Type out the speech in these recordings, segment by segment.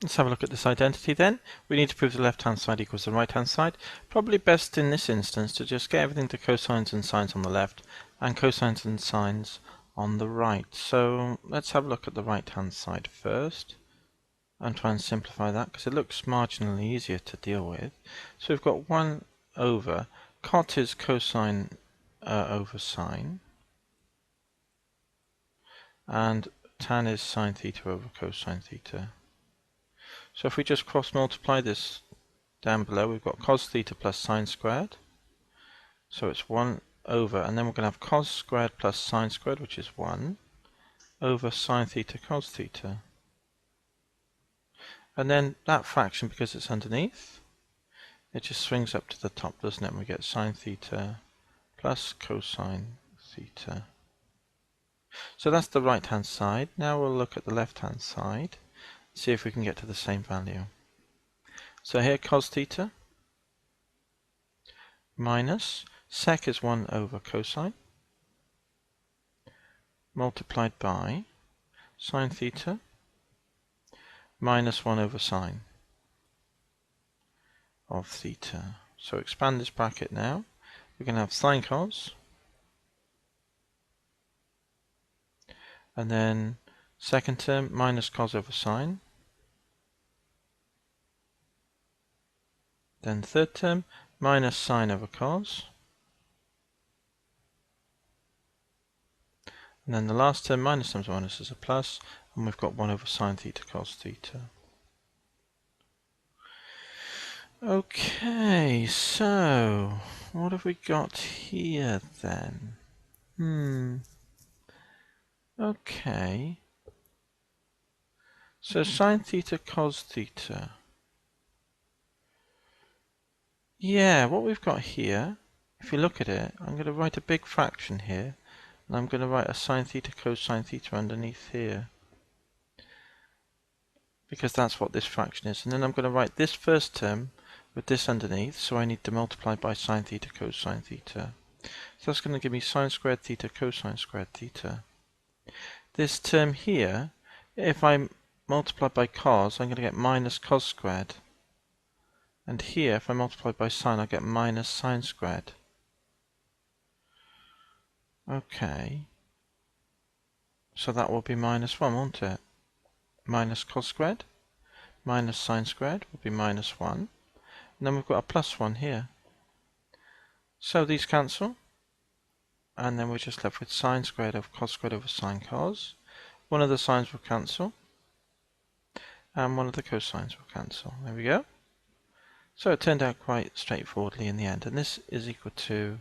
Let's have a look at this identity then. We need to prove the left-hand side equals the right-hand side. Probably best in this instance to just get everything to cosines and sines on the left and cosines and sines on the right. So let's have a look at the right-hand side first and try and simplify that because it looks marginally easier to deal with. So we've got 1 over cot is cosine over sine, and tan is sine theta over cosine theta. So if we just cross multiply this down below, we've got cos theta plus sine squared. So it's 1 over, and then we're going to have cos squared plus sine squared, which is 1, over sine theta cos theta. And then that fraction, because it's underneath, it just swings up to the top, doesn't it? And we get sine theta plus cosine theta. So that's the right-hand side. Now we'll look at the left-hand side, see if we can get to the same value. So here cos theta minus sec is 1 over cosine multiplied by sine theta minus 1 over sine of theta. So expand this bracket now. We're going to have sine cos, and then second term minus cos over sine, then third term minus sine over cos, and then the last term minus times minus is a plus, and we've got 1 over sine theta cos theta. Okay, so what have we got here then? Okay. So sine theta cos theta. Yeah, what we've got here, if you look at it, I'm going to write a big fraction here, and I'm going to write a sine theta cosine theta underneath here, because that's what this fraction is. And then I'm going to write this first term with this underneath, so I need to multiply by sine theta cosine theta. So that's going to give me sine squared theta cosine squared theta. This term here, if I multiply by cos, I'm going to get minus cos squared. And here, if I multiply by sine, I get minus sine squared. Okay. So that will be minus 1, won't it? Minus cos squared minus sine squared will be minus 1. And then we've got a plus 1 here. So these cancel. And then we're just left with sine squared over cos squared over sine cos. One of the sines will cancel. And one of the cosines will cancel. There we go. So it turned out quite straightforwardly in the end. And this is equal to,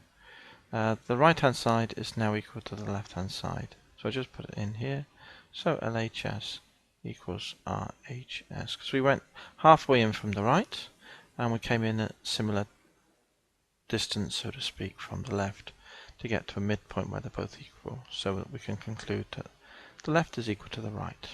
the right hand side is now equal to the left hand side. So I just put it in here. So LHS equals RHS. Because we went halfway in from the right, and we came in at similar distance, so to speak, from the left to get to a midpoint where they're both equal, so that we can conclude that the left is equal to the right.